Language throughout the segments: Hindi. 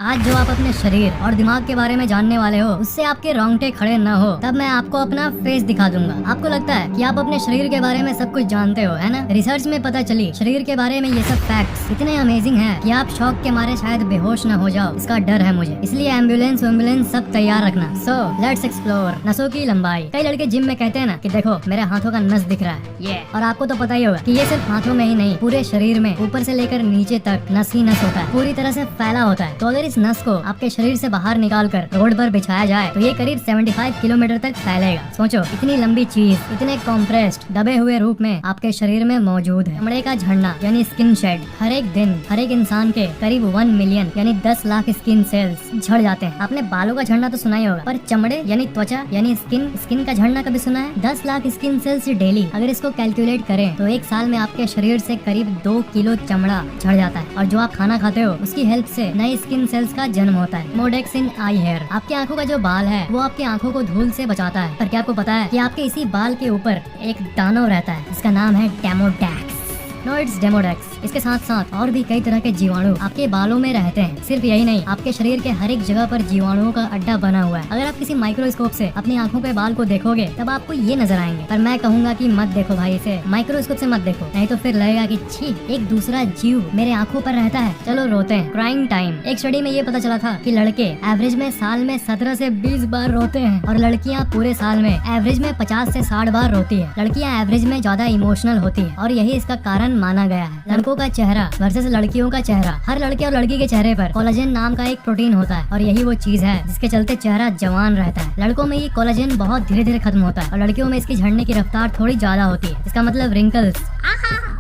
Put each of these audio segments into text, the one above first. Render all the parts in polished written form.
आज जो आप अपने शरीर और दिमाग के बारे में जानने वाले हो उससे आपके रोंगटे खड़े न हो तब मैं आपको अपना फेस दिखा दूंगा। आपको लगता है कि आप अपने शरीर के बारे में सब कुछ जानते हो, है ना? रिसर्च में पता चली शरीर के बारे में ये सब फैक्ट्स इतने अमेजिंग हैं कि आप शौक के मारे शायद बेहोश न हो जाओ, इसका डर है मुझे। इसलिए एम्बुलेंस सब तैयार रखना। सो लेट्स एक्सप्लोर नसों की लंबाई। कई लड़के जिम में कहते हैं ना कि देखो मेरे हाथों का नस दिख रहा है, ये और आपको तो पता ही होगा कि ये सिर्फ हाथों में ही नहीं, पूरे शरीर में ऊपर से लेकर नीचे तक नस ही नस होता है, पूरी तरह से फैला होता है। तो अगर इस नस को आपके शरीर से बाहर निकालकर रोड पर बिछाया जाए तो ये करीब 75 किलोमीटर तक फैलेगा। सोचो, इतनी लंबी चीज इतने कॉम्प्रेस्ड दबे हुए रूप में आपके शरीर में मौजूद है। चमड़े का झड़ना यानी स्किन शेड। हर एक दिन हर एक इंसान के करीब 1 मिलियन यानी 10 लाख स्किन सेल्स झड़ जाते हैं। आपने बालों का झड़ना तो सुना ही होगा, पर चमड़े यानी त्वचा यानी स्किन का झड़ना कभी सुना है? 10 लाख स्किन सेल्स डेली। अगर इसको कैलकुलेट करें तो एक साल में आपके शरीर से करीब 2 किलो चमड़ा झड़ जाता है। और जो आप खाना खाते हो उसकी हेल्प से नए स्किन सेल्स का जन्म होता है। मोडेक्स इन आई हेयर। आपकी आंखों का जो बाल है वो आपकी आंखों को धूल से बचाता है। पर क्या आपको पता है कि आपके इसी बाल के ऊपर एक दानव रहता है जिसका नाम है डेमोडेक्स। No, it's Demodex. इसके साथ साथ और भी कई तरह के जीवाणु आपके बालों में रहते हैं। सिर्फ यही नहीं, आपके शरीर के हर एक जगह पर जीवाणुओं का अड्डा बना हुआ है। अगर आप किसी माइक्रोस्कोप से अपनी आंखों के बाल को देखोगे तब आपको ये नजर आएंगे। पर मैं कहूंगा कि मत देखो भाई, इसे माइक्रोस्कोप से मत देखो, नहीं तो फिर लगेगा कि छी, एक दूसरा जीव मेरे आंखों पर रहता है। चलो रोते हैं। Crying time. एक स्टडी में ये पता चला था कि लड़के एवरेज में साल में 17 से 20 बार रोते हैं और लड़कियां पूरे साल में एवरेज में 50 से 60 बार रोती है। लड़कियां एवरेज में ज्यादा इमोशनल होती है और यही इसका कारण माना गया है। लड़कों का चेहरा वर्सेस लड़कियों का चेहरा। हर लड़के और लड़की के चेहरे पर कोलेजन नाम का एक प्रोटीन होता है और यही वो चीज है जिसके चलते चेहरा जवान रहता है। लड़कों में ये कोलेजन बहुत धीरे धीरे खत्म होता है और लड़कियों में इसकी झड़ने की रफ्तार थोड़ी ज्यादा होती है। इसका मतलब रिंकल्स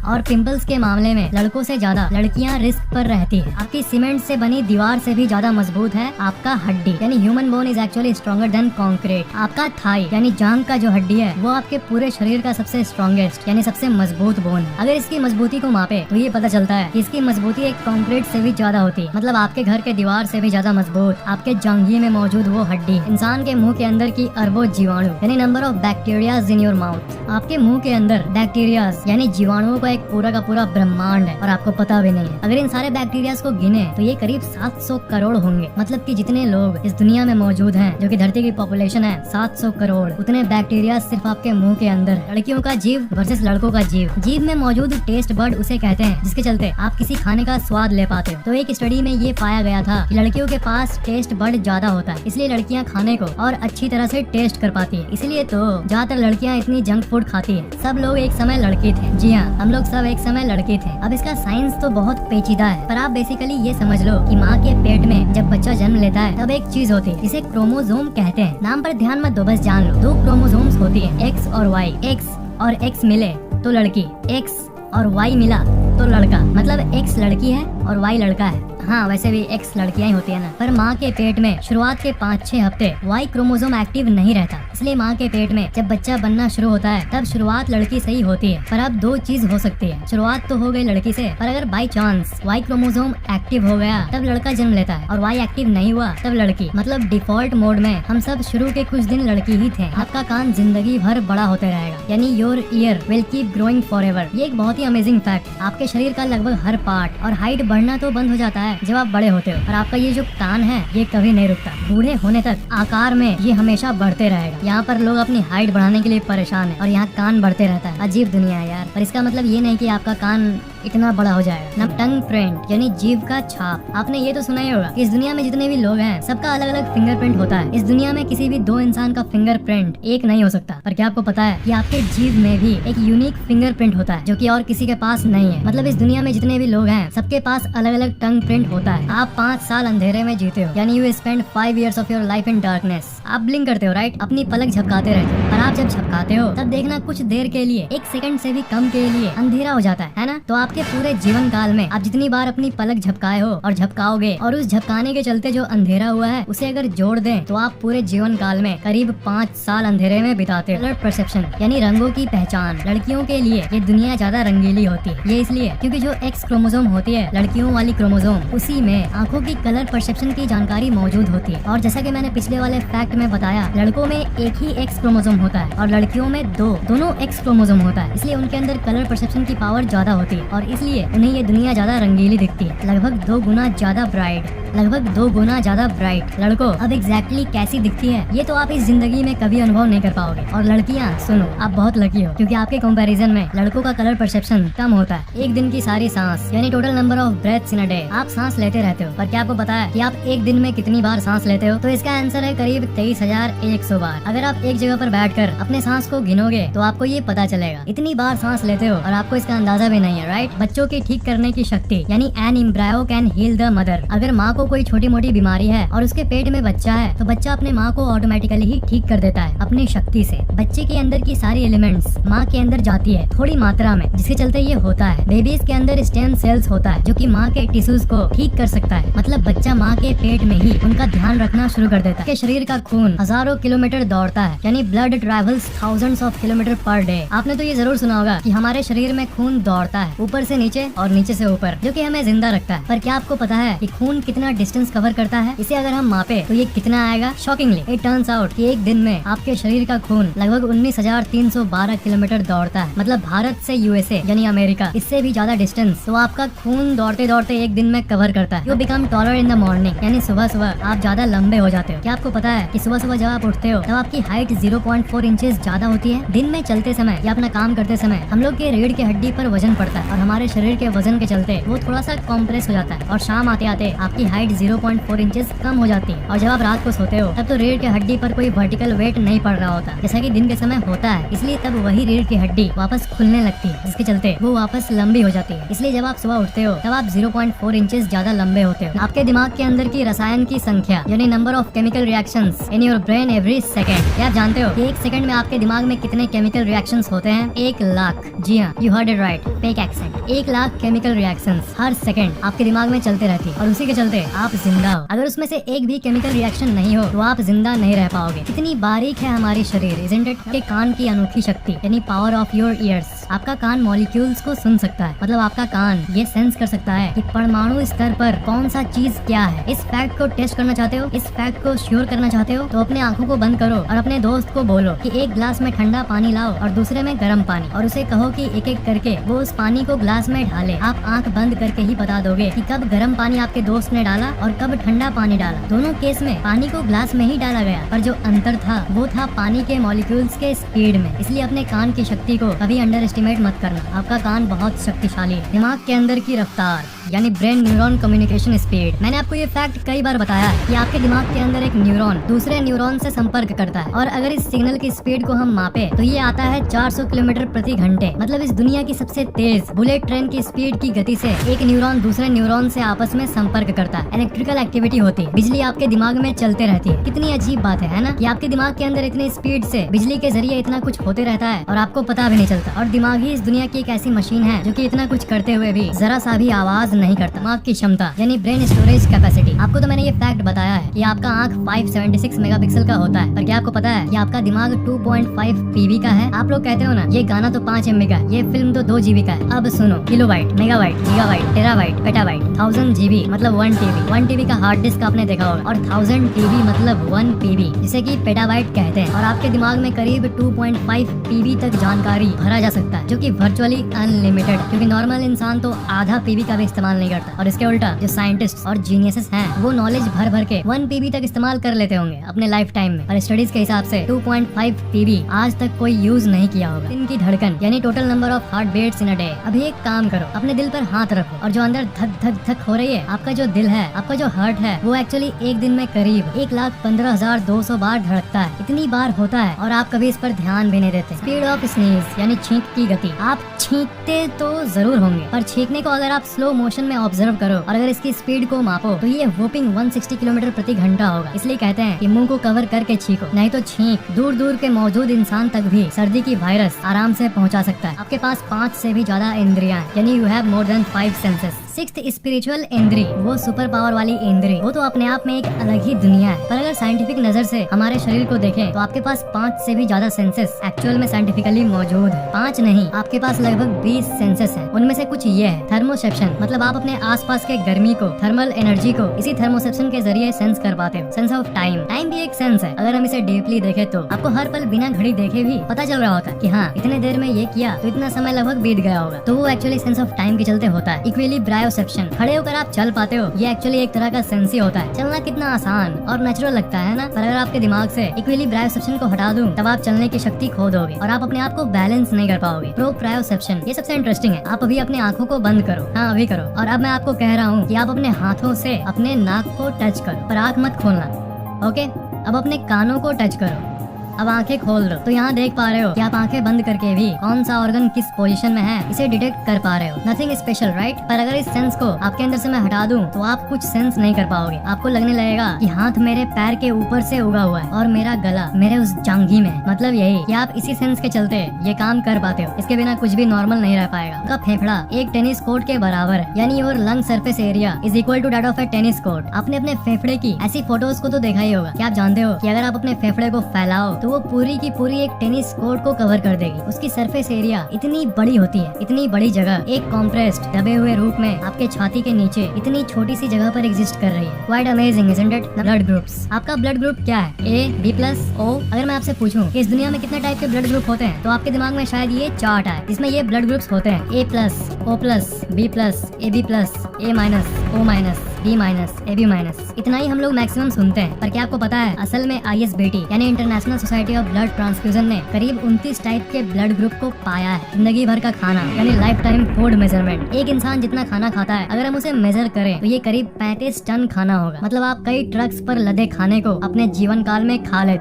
और पिंपल्स के मामले में लड़कों से ज्यादा लड़कियां रिस्क पर रहती है। आपकी सीमेंट से बनी दीवार से भी ज्यादा मजबूत है आपका हड्डी, यानी human bone is actually stronger than concrete. आपका थाई यानी जांघ का जो हड्डी है वो आपके पूरे शरीर का सबसे स्ट्रॉन्गेस्ट यानी सबसे मजबूत बोन है। अगर इसकी मजबूती को मापे तो ये पता चलता है कि इसकी मजबूती एक कॉन्क्रीट से भी ज्यादा होती है। मतलब आपके घर के दीवार से भी ज्यादा मजबूत आपके जांघी में मौजूद वो हड्डी। इंसान के मुंह के अंदर की अरबों जीवाणु यानी number of bacterias in your mouth. आपके मुंह के अंदर बैक्टीरियाज यानी जीवाणुओं का एक पूरा का पूरा ब्रह्मांड है और आपको पता भी नहीं है। अगर इन सारे बैक्टीरियाज को गिने तो ये करीब 700 करोड़ होंगे। मतलब कि जितने लोग इस दुनिया में मौजूद हैं, जो कि धरती की पॉपुलेशन है 700 करोड़, उतने बैक्टीरिया सिर्फ आपके मुंह के अंदर। लड़कियों का जीव वर्सेस लड़कों का जीव। जीव में मौजूद टेस्ट बर्ड उसे कहते हैं जिसके चलते आप किसी खाने का स्वाद ले पाते हो। तो एक स्टडी में ये पाया गया था कि लड़कियों के पास टेस्ट बर्ड ज्यादा होता है, इसलिए लड़कियां खाने को और अच्छी तरह से टेस्ट कर पाती है। इसलिए तो ज्यादातर लड़कियां इतनी जंक फूड खाती है। सब लोग एक समय लड़के थे। जी हाँ, हम लोग सब एक समय लड़के थे। अब इसका साइंस तो बहुत पेचीदा है, पर आप बेसिकली ये समझ लो कि माँ के पेट में जब बच्चा जन्म लेता है तब एक चीज होती है जिसे क्रोमोसोम कहते हैं। नाम पर ध्यान मत दो, बस जान लो 2 क्रोमोसोम्स होती है, एक्स और वाई। एक्स और एक्स मिले तो लड़की, एक्स और वाई मिला तो लड़का। मतलब एक्स लड़की है और वाई लड़का है। हाँ, वैसे भी एक्स लड़कियां ही होती है ना। पर माँ के पेट में शुरुआत के 5-6 हफ्ते वाई क्रोमोसोम एक्टिव नहीं रहता, इसलिए माँ के पेट में जब बच्चा बनना शुरू होता है तब शुरुआत लड़की से ही होती है। पर अब 2 चीज हो सकती है, शुरुआत तो हो गई लड़की से, पर अगर by chance Y chromosome active हो गया तब लड़का जन्म लेता है और वाई एक्टिव नहीं हुआ तब लड़की। मतलब डिफॉल्ट मोड में हम सब शुरू के कुछ दिन लड़की ही थे। आपका कान जिंदगी भर बड़ा होते रहेगा, यानी your year will keep growing forever. ये एक बहुत ही अमेजिंग फैक्ट। आपके शरीर का लगभग हर पार्ट और हाइट बढ़ना तो बंद हो जाता है जब आप बड़े होते हो, और आपका ये जो कान है ये कभी नहीं रुकता। बूढ़े होने तक आकार में ये हमेशा बढ़ते रहेगा। यहाँ पर लोग अपनी हाइट बढ़ाने के लिए परेशान है और यहाँ कान बढ़ते रहता है। अजीब दुनिया है यार। पर इसका मतलब ये नहीं कि आपका कान इतना बड़ा हो जाएगा। ना टंग प्रिंट यानी जीभ का छाप। आपने ये तो सुना ही होगा कि इस दुनिया में जितने भी लोग हैं सबका अलग अलग फिंगरप्रिंट होता है। इस दुनिया में किसी भी 2 इंसान का फिंगरप्रिंट एक नहीं हो सकता। पर क्या आपको पता है कि आपके जीभ में भी एक यूनिक फिंगरप्रिंट होता है जो कि और किसी के पास नहीं है। मतलब इस दुनिया में जितने भी लोग हैं सबके पास अलग अलग टंग प्रिंट होता है। आप 5 साल अंधेरे में जीते हो, यानी you spend 5 years of your life in darkness. आप ब्लिंक करते हो, राइट? अपनी पलक झपकाते रहते हो। और आप जब झपकाते हो तब देखना कुछ देर के लिए, 1 सेकंड से भी कम के लिए अंधेरा हो जाता है ना? तो आपके पूरे जीवन काल में आप जितनी बार अपनी पलक झपकाए हो और झपकाओगे और उस झपकाने के चलते जो अंधेरा हुआ है उसे अगर जोड़ दें तो आप पूरे जीवन काल में करीब 5 साल अंधेरे में बिताते हो। कलर परसेप्शन यानी रंगों की पहचान। लड़कियों के लिए ये दुनिया ज्यादा रंगीली होती है। ये इसलिए क्योंकि जो एक्स क्रोमोसोम होती है लड़कियों वाली क्रोमोसोम, उसी में आंखों की कलर परसेप्शन की जानकारी मौजूद होती है। और जैसा कि मैंने पिछले वाले फैक्ट में बताया, लड़कों में एक ही एक्स क्रोमोसोम होता है और लड़कियों में दोनों एक्स क्रोमोसोम होता है। इसलिए उनके अंदर कलर परसेप्शन की पावर ज्यादा होती है और इसलिए उन्हें ये दुनिया ज्यादा रंगीली दिखती है, लगभग 2 गुना ज्यादा ब्राइट। लगभग 2 गुना ज्यादा ब्राइट। लड़कों, अब एग्जैक्टली कैसी दिखती है ये तो आप इस जिंदगी में कभी अनुभव नहीं कर पाओगे। और लड़कियां सुनो, आप बहुत लकी हो क्योंकि आपके कंपैरिजन में लड़कों का कलर परसेप्शन कम होता है। एक दिन की सारी सांस यानी total number of breaths in a day, आप सांस लेते रहते हो। पर क्या आपको पता है कि आप एक दिन में कितनी बार सांस लेते हो? तो इसका आंसर है करीब 23,100 बार। अगर आप एक जगह पर बैठकर अपने सांस को गिनोगे तो आपको ये पता चलेगा इतनी बार सांस लेते हो और आपको इसका अंदाजा भी नहीं है, राइट? बच्चों की ठीक करने की शक्ति यानी an embryo can heal the mother. अगर माँ को कोई छोटी मोटी बीमारी है और उसके पेट में बच्चा है तो बच्चा अपने माँ को ऑटोमेटिकली ही ठीक कर देता है अपनी शक्ति से। बच्चे के अंदर की सारी एलिमेंट्स माँ के अंदर जाती है थोड़ी मात्रा में, जिसके चलते ये होता है। बेबीज के अंदर स्टेम सेल्स होता है जो कि माँ के टिश्यूज को ठीक कर सकता है। मतलब बच्चा माँ के पेट में ही उनका ध्यान रखना शुरू कर देता है। के शरीर का खून हजारों किलोमीटर दौड़ता है यानी blood travels thousands of kilometre per day. आपने तो ये जरूर सुना होगा कि हमारे शरीर में खून दौड़ता है ऊपर से नीचे और नीचे से ऊपर, जो कि हमें जिंदा रखता है। पर क्या आपको पता है कि खून कितना डिस्टेंस कवर करता है? इसे अगर हम मापे तो ये कितना आएगा? शॉकिंगली इट टर्न्स आउट कि एक दिन में आपके शरीर का खून लगभग 19,312 किलोमीटर दौड़ता है। मतलब भारत से यूएसए यानी अमेरिका, इससे भी ज्यादा डिस्टेंस तो आपका खून दौड़ते दौड़ते एक दिन में कवर करता है। You become taller in the morning यानी सुबह सुबह आप ज्यादा लंबे हो जाते हो। क्या आपको पता है कि सुबह सुबह जब आप उठते हो तब आपकी हाइट 0.4 इंचेस ज्यादा होती है? दिन में चलते समय या अपना काम करते समय हम लोग के रीढ़ की हड्डी पर वजन पड़ता है और हमारे शरीर के वजन के चलते वो थोड़ा सा कॉम्प्रेस हो जाता है और शाम आते आते आपकी हाइट 0.4 इंचेस कम हो जाती है। और जब आप रात को सोते हो तब तो रीढ़ की हड्डी पर कोई वर्टिकल वेट नहीं पड़ रहा होता जैसा कि दिन के समय होता है, इसलिए तब वही रीढ़ की हड्डी वापस खुलने लगती है जिसके चलते वो वापस लंबी हो जाती है। इसलिए जब आप सुबह उठते हो तब आप 0.4 इंचेस ज्यादा लंबे होते हो। आपके दिमाग के अंदर की रसायन की संख्या यानी number of chemical reactions in your brain every second. क्या आप जानते हो कि एक सेकंड में आपके दिमाग में कितने केमिकल रिएक्शंस होते हैं? 1 लाख। जी हाँ, you heard it right, fake accent. 1 lakh chemical reactions her second आपके दिमाग में चलते रहती है और उसी के चलते आप जिंदा हो। अगर उसमें से एक भी केमिकल रिएक्शन नहीं हो तो आप जिंदा नहीं रह पाओगे। कितनी बारीक है हमारी शरीर, इज़न्ट इट? के कान की अनोखी शक्ति यानी पावर ऑफ योर ईयर्स। आपका कान मॉलिक्यूल्स को सुन सकता है। मतलब आपका कान ये सेंस कर सकता है कि परमाणु स्तर पर कौन सा चीज क्या है। इस फैक्ट को टेस्ट करना चाहते हो, इस फैक्ट को श्योर करना चाहते हो तो अपने आंखों को बंद करो और अपने दोस्त को बोलो कि एक ग्लास में ठंडा पानी लाओ और दूसरे में गर्म पानी, और उसे कहो कि एक एक करके वो उस पानी को ग्लास में ढाले। आप आंख बंद करके ही बता दोगे कि कब गर्म पानी आपके दोस्त ने डाला और कब ठंडा पानी डाला। दोनों केस में पानी को ग्लास में ही डाला गया, पर जो अंतर था वो था पानी के मॉलिक्यूल्स के स्पीड में। इसलिए अपने कान की शक्ति को कभी अंडर एस्टिमेट मत करना। आपका कान बहुत शक्तिशाली है। दिमाग के अंदर की रफ्तार यानी ब्रेन न्यूरॉन कम्युनिकेशन स्पीड। मैंने आपको ये फैक्ट कई बार बताया कि आपके दिमाग के अंदर एक न्यूरॉन दूसरे न्यूरॉन से संपर्क करता है और अगर इस सिग्नल की स्पीड को हम मापे तो ये आता है 400 किलोमीटर प्रति घंटे। मतलब इस दुनिया की सबसे तेज बुलेट ट्रेन की स्पीड की गति से एक न्यूरॉन दूसरे न्यूरॉन से आपस में संपर्क करता है। इलेक्ट्रिकल एक्टिविटी होती है, बिजली आपके दिमाग में चलते रहती है। कितनी अजीब बात है ना, कि आपके दिमाग के अंदर इतनी स्पीड से बिजली के जरिए इतना कुछ होते रहता है और आपको पता भी नहीं चलता। और दिमाग ही इस दुनिया की एक ऐसी मशीन है जो कि इतना कुछ करते हुए भी जरा सा भी आवाज नहीं करता। दिमाग की क्षमता यानी ब्रेन स्टोरेज कैपेसिटी। आपको तो मैंने ये फैक्ट बताया है कि आपका आंख 576 मेगापिक्सल का होता है, पर क्या आपको पता है कि आपका दिमाग 2.5 पीबी का है? आप लोग कहते हो ना ये गाना तो 5 MB का है, ये फिल्म तो 2 GB का है। अब सुनो, kilobyte, megabyte, gigabyte, terabyte, petabyte, 1000 GB मतलब 1 TB। 1 TB का हार्ड डिस्क आपने देखा होगा और 1000 TB मतलब 1 PB, जिसे कि पेटाबाइट कहते हैं। और आपके दिमाग में करीब 2.5 PB तक जानकारी भरा जा सकता है, जो कि वर्चुअली अनलिमिटेड, क्योंकि नॉर्मल इंसान तो आधा PB का भी इस्तेमाल नहीं करता। और इसके उल्टा जो साइंटिस्ट और जीनियसेस हैं वो नॉलेज भर भर के 1 PB तक इस्तेमाल कर लेते होंगे अपने लाइफ टाइम में। और स्टडीज के हिसाब से 2.5 PB आज तक कोई यूज नहीं किया होगा। दिन की धड़कन यानी total number of heart beats in a day. अभी एक काम करो, अपने दिल पर हाथ रखो और जो अंदर धक धक धक हो रही है, आपका जो दिल है, आपका जो हार्ट है, वो एक्चुअली एक दिन में करीब 1,15,200 बार धड़कता है। इतनी बार होता है और आप कभी इस पर ध्यान भी नहीं देते। स्पीड ऑफ स्नीज यानी छींक की गति। आप छींकते तो जरूर होंगे, पर छींकने को अगर आप स्लो मोशन में ऑब्जर्व करो और अगर इसकी स्पीड को मापो तो ये वोपिंग 160 किलोमीटर प्रति घंटा होगा। इसलिए कहते हैं कि मुंह को कवर करके छींको, नहीं तो छींक दूर दूर के मौजूद इंसान तक भी सर्दी की वायरस आराम से पहुंचा सकता है। आपके पास 5 से भी ज्यादा इंद्रियां हैं, यानी you have more than 5 senses. 6th spiritual इंद्री, वो सुपर पावर वाली इंद्री, वो तो अपने आप में एक अलग ही दुनिया है। पर अगर साइंटिफिक नजर से हमारे शरीर को देखें तो आपके पास 5 से भी ज्यादा सेंसेस एक्चुअल में साइंटिफिकली मौजूद है। 5 नहीं, आपके पास लगभग 20 सेंसेस हैं। उनमें से कुछ ये है थर्मोसेप्शन, मतलब आप अपने आसपास के गर्मी को, थर्मल एनर्जी को इसी थर्मोसेप्शन के जरिए सेंस कर पाते हो। सेंस ऑफ टाइम, टाइम भी एक सेंस है। अगर हम इसे डीपली देखें तो आपको हर पल बिना घड़ी देखे भी पता चल रहा होता है कि हाँ इतने देर में ये किया तो इतना समय लगभग बीत गया होगा। तो वो एक्चुअली सेंस ऑफ टाइम के चलते होता है। इक्वली ब्राइट प्रायोसेप्शन, खड़े होकर आप चल पाते हो, ये एक्चुअली एक तरह का सेंस ही होता है। चलना कितना आसान और नेचुरल लगता है ना, पर अगर आपके दिमाग से इक्विलिब्रायोसेप्शन को हटा दूं, तब आप चलने की शक्ति खो दोगे और आप अपने आप को बैलेंस नहीं कर पाओगे। प्रोप्रायोसेप्शन, ये सबसे इंटरेस्टिंग है। आप अभी अपने आंखों को बंद करो, हाँ अभी करो, और अब मैं आपको कह रहा हूँ कि आप अपने हाथों से अपने नाक को टच करो, पर आंख मत खोलना। ओके, अब अपने कानों को टच करो, अब आंखें खोल दो। तो यहाँ देख पा रहे हो कि आप आंखें बंद करके भी कौन सा ऑर्गन किस पोजीशन में है इसे डिटेक्ट कर पा रहे हो। Nothing special right. पर अगर इस सेंस को आपके अंदर से मैं हटा दूं, तो आप कुछ सेंस नहीं कर पाओगे। आपको लगने लगेगा कि हाथ मेरे पैर के ऊपर से उगा हुआ है और मेरा गला मेरे उस जांघी में। मतलब यही कि आप इसी सेंस के चलते ये काम कर पाते हो। इसके बिना कुछ भी नॉर्मल नहीं रह पाएगा। आपका फेफड़ा एक टेनिस कोर्ट के बराबर है, यानी your lung surface area is equal to that of a tennis court. आपने अपने फेफड़े की ऐसी फोटोज को तो देखा ही होगा कि आप जानते हो कि अगर आप अपने फेफड़े को फैलाओ तो वो पूरी की पूरी एक टेनिस कोर्ट को कवर कर देगी। उसकी सरफेस एरिया इतनी बड़ी होती है, इतनी बड़ी जगह एक कॉम्प्रेस्ड दबे हुए रूप में आपके छाती के नीचे इतनी छोटी सी जगह पर एग्जिस्ट कर रही है। Quite amazing isn't it. Blood groups, आपका ब्लड ग्रुप क्या है? ए, बी प्लस, ओ। अगर मैं आपसे पूछूं कि इस दुनिया में कितने टाइप के ब्लड ग्रुप होते हैं, तो आपके दिमाग में शायद ये चार्ट आए जिसमें ये ब्लड ग्रुप्स होते हैं: A plus, O plus, B plus, A B plus, A minus, O minus, B minus, A B minus. इतना ही हम लोग मैक्सिमम सुनते हैं, पर क्या आपको पता है असल में ISBT यानी international society of blood transfusion ने करीब 29 टाइप के ब्लड ग्रुप को पाया है। जिंदगी भर का खाना यानी लाइफ टाइम फूड मेजरमेंट। एक इंसान जितना खाना खाता है अगर हम उसे मेजर करें तो ये करीब 35 टन खाना होगा। मतलब आप कई ट्रक्स पर लदे खाने को अपने जीवन काल में खा लेते